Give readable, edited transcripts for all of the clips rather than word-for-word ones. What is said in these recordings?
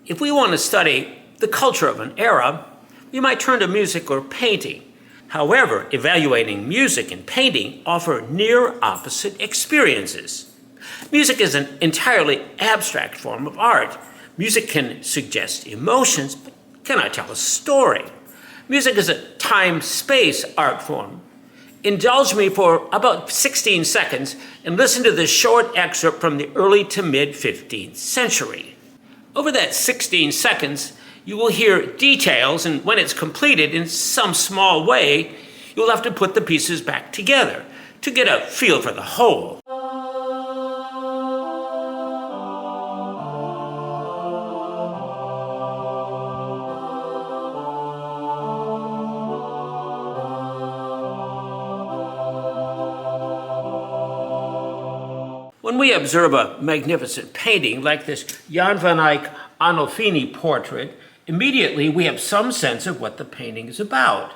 If we want to study the culture of an era, we might turn to music or painting. However, evaluating music and painting offer near opposite experiences. Music is an entirely abstract form of art. Music can suggest emotions, but cannot tell a story. Music is a time-space art form. Indulge me for about 16 seconds and listen to this short excerpt from the early to mid-15th century. Over that 16 seconds, you will hear details, and when it's completed in some small way, you'll have to put the pieces back together to get a feel for the whole. When we observe a magnificent painting like this Jan van Eyck Arnolfini Portrait, immediately we have some sense of what the painting is about.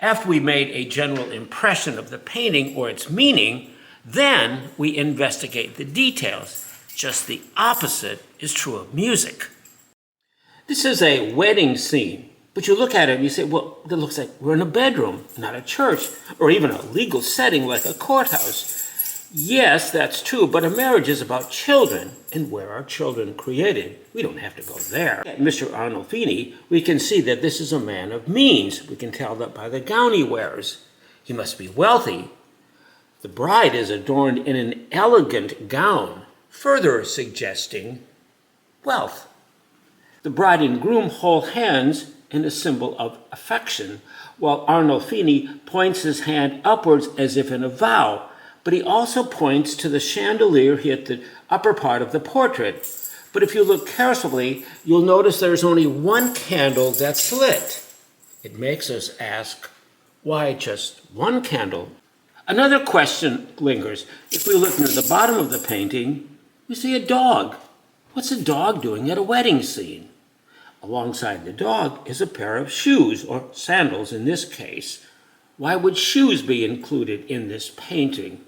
After we made a general impression of the painting or its meaning, then we investigate the details. Just the opposite is true of music. This is a wedding scene, but you look at it and you say, well, it looks like we're in a bedroom, not a church, or even a legal setting like a courthouse. Yes, that's true, but a marriage is about children, and where are children created? We don't have to go there. At Mr. Arnolfini, we can see that this is a man of means. We can tell that by the gown he wears. He must be wealthy. The bride is adorned in an elegant gown, further suggesting wealth. The bride and groom hold hands in a symbol of affection, while Arnolfini points his hand upwards as if in a vow. But he also points to the chandelier here at the upper part of the portrait. But if you look carefully, you'll notice there's only one candle that's lit. It makes us ask, why just one candle? Another question lingers. If we look near the bottom of the painting, we see a dog. What's a dog doing at a wedding scene? Alongside the dog is a pair of shoes, or sandals in this case. Why would shoes be included in this painting?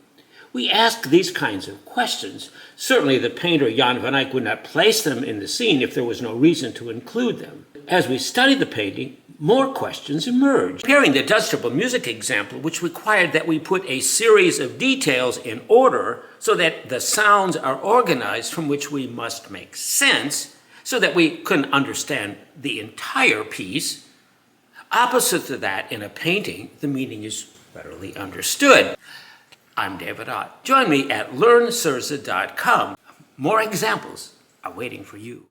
We ask these kinds of questions. Certainly the painter Jan van Eyck would not place them in the scene if there was no reason to include them. As we study the painting, more questions emerge. Comparing the adjustable music example, which required that we put a series of details in order so that the sounds are organized from which we must make sense so that we can understand the entire piece. Opposite to that, in a painting, the meaning is readily understood. I'm David Ott. Join me at learnsursa.com. More examples are waiting for you.